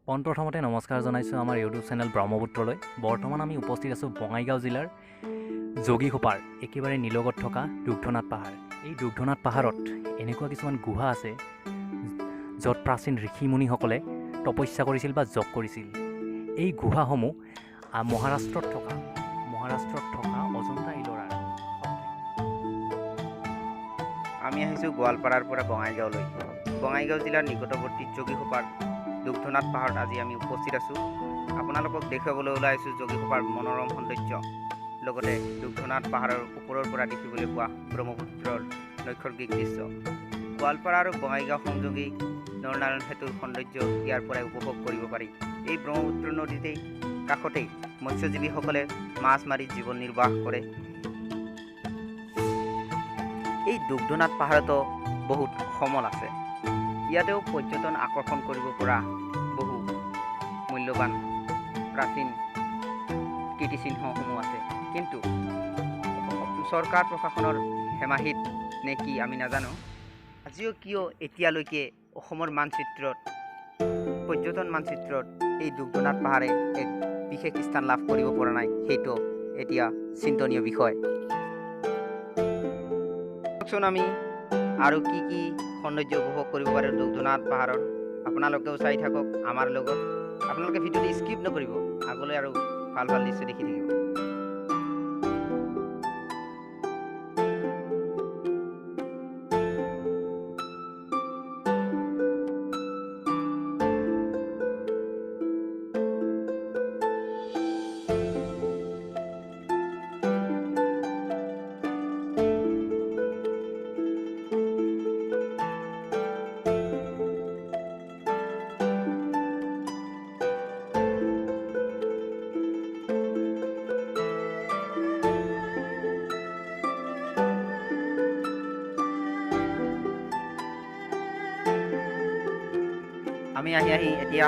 পোনপ্ৰথমতে নমস্কাৰ জনাইছোঁ আমাৰ ইউটিউব চেনেল ব্ৰহ্মপুত্ৰলৈ। বৰ্তমান আমি উপস্থিত আছোঁ বঙাইগাঁও জিলাৰ যোগীঘোপাৰ একেবাৰে নিলগত থকা দুগ্ধনাথ পাহাৰ। এই দুগ্ধনাথ পাহাৰত এনেকুৱা কিছুমান গুহা আছে য'ত প্ৰাচীন ঋষি মুনিসকলে তপস্যা কৰিছিল বা যপ কৰিছিল। এই গুহাসমূহ মহাৰাষ্ট্ৰত থকা অজন্তা ইলোৰাৰ। আমি আহিছোঁ গোৱালপাৰাৰ পৰা বঙাইগাঁওলৈ। বঙাইগাঁও জিলাৰ নিকটৱৰ্তী যোগীঘোপাৰ দুগ্ধনাথ পাহাৰত আজি আমি উপস্থিত আছোঁ। আপোনালোকক দেখুৱাবলৈ ওলাই আহিছোঁ যোগীঘোপাৰ মনোৰম সৌন্দৰ্য, লগতে দুগ্ধনাথ পাহাৰৰ ওপৰৰ পৰা দেখিবলৈ পোৱা ব্ৰহ্মপুত্ৰৰ নৈসৰ্গিক দৃশ্য। গোৱালপাৰা আৰু বঙাইগাঁও সংযোগী নৰনাৰায়ণ সেতুৰ সৌন্দৰ্য ইয়াৰ পৰাই উপভোগ কৰিব পাৰি। এই ব্ৰহ্মপুত্ৰ নদীতেই কাষতেই মৎস্যজীৱীসকলে মাছ মাৰি জীৱন নিৰ্বাহ কৰে। এই দুগ্ধনাথ পাহাৰতো বহুত সমল আছে। ইয়াতেও পৰ্যটন আকৰ্ষণ কৰিব পৰা বহু মূল্যৱান প্ৰাচীন কীৰ্তিচিহ্নসমূহ আছে, কিন্তু চৰকাৰ প্ৰশাসনৰ হেমাহিত নে কি আমি নাজানো। আজিও কিয় এতিয়ালৈকে অসমৰ মানচিত্ৰত, পৰ্যটন মানচিত্ৰত এই দুগ্ধনাথ পাহাৰে এক বিশেষ স্থান লাভ কৰিব পৰা নাই, সেইটো এতিয়া চিন্তনীয় বিষয়। আমি আৰু কি কি সৌন্দৰ্য উপভোগ কৰিব পাৰে দুগ্ধনাথ পাহাৰৰ, আপোনালোকেও চাই থাকক আমাৰ লগত। আপোনালোকে ভিডিঅ'টো স্কিপ নকৰিব, আগলৈ আৰু ভাল ভাল দৃশ্য দেখি থাকিব। আমি আহি এতিয়া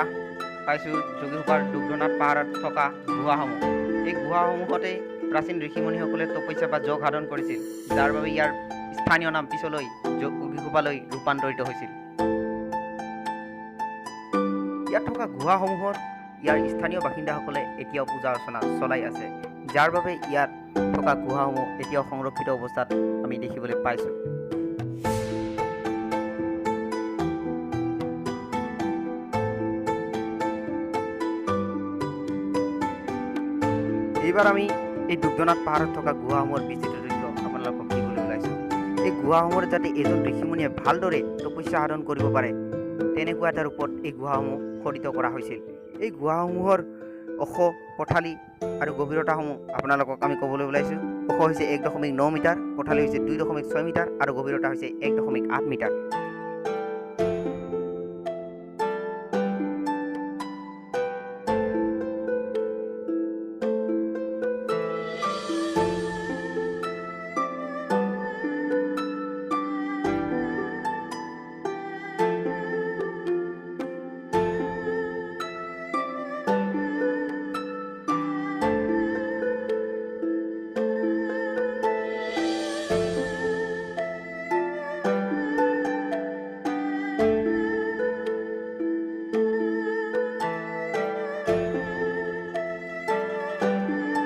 পাইছোঁ যোগীঘোপাৰ দুগ্ধনাথ পাহাৰত থকা গুহাসমূহ। এই গুহাসমূহতেই প্ৰাচীন ঋষিমুনিসকলে তপস্যা বা যোগ সাধন কৰিছিল, যাৰ বাবে ইয়াৰ স্থানীয় নাম পিছলৈ যোগীঘোপালৈ ৰূপান্তৰিত হৈছিল। ইয়াত থকা গুহাসমূহৰ ইয়াৰ স্থানীয় বাসিন্দাসকলে এতিয়াও পূজা অৰ্চনা চলাই আছে, যাৰ বাবে ইয়াত থকা গুহাসমূহ এতিয়াও সংৰক্ষিত অৱস্থাত আমি দেখিবলৈ পাইছোঁ। এইবাৰ আমি এই দুগ্ধনাথ পাহাৰত থকা গুহাসমূহৰ বিচিত্ৰ দৃশ্য আপোনালোকক দিবলৈ ওলাইছোঁ। এই গুহাসমূহৰ যাতে এজন ঋষিমুনিয়ে ভালদৰে তপস্যা সাধন কৰিব পাৰে, তেনেকুৱা এটা ৰূপত এই গুহাসমূহ খোদিত কৰা হৈছিল। এই গুহাসমূহৰ ওখ পথালি আৰু গভীৰতাসমূহ আপোনালোকক আমি ক'বলৈ ওলাইছোঁ। ওখ হৈছে 1.9 মিটাৰ, পথালি হৈছে 2.6 মিটাৰ আৰু গভীৰতা হৈছে 1.8 মিটাৰ।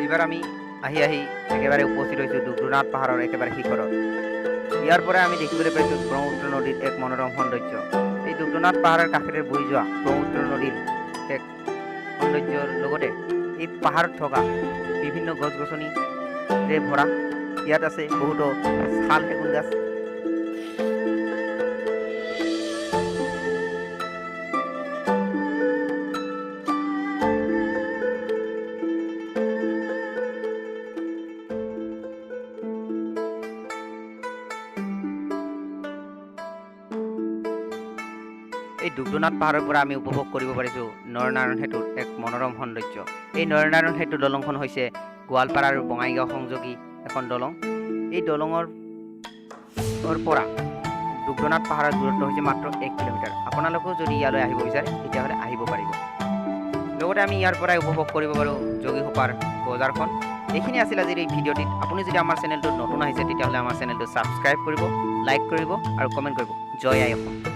এইবাৰ আমি আহি একেবাৰে উপস্থিত হৈছোঁ দুগ্ধনাথ পাহাৰৰ একেবাৰে শিখৰত। ইয়াৰ পৰা আমি দেখিবলৈ পাইছোঁ ব্ৰহ্মপুত্ৰ নদীৰ এক মনোৰম সৌন্দৰ্য। এই দুগ্ধনাথ পাহাৰৰ কাষেৰে বৈ যোৱা ব্ৰহ্মপুত্ৰ নদীৰ এক সৌন্দৰ্যৰ লগতে এই পাহাৰত থকা বিভিন্ন গছ গছনিৰে ভৰা। ইয়াত আছে বহুতো শাল সেগুন গাছ। এই দুগ্ধনাথ পাহাৰৰ পৰা আমি উপভোগ কৰিব পাৰিছোঁ নৰনাৰায়ণ সেতুৰ এক মনোৰম সৌন্দৰ্য। এই নৰনাৰায়ণ সেতু দলংখন হৈছে গোৱালপাৰা আৰু বঙাইগাঁও সংযোগী এখন দলং। এই দলঙৰ পৰা দুগ্ধনাথ পাহাৰৰ দূৰত্ব হৈছে মাত্ৰ 1 কিলোমিটাৰ। আপোনালোকেও যদি ইয়ালৈ আহিব বিচাৰে তেতিয়াহ'লে আহিব পাৰিব। লগতে আমি ইয়াৰ পৰাই উপভোগ কৰিব পাৰোঁ যোগীঘোপাৰ বজাৰখন। এইখিনি আছিল আজিৰ এই ভিডিঅ'টিত। আপুনি যদি আমাৰ চেনেলটোত নতুন আহিছে তেতিয়াহ'লে আমাৰ চেনেলটো ছাবস্ক্ৰাইব কৰিব, লাইক কৰিব আৰু কমেণ্ট কৰিব। জয় আই অসম।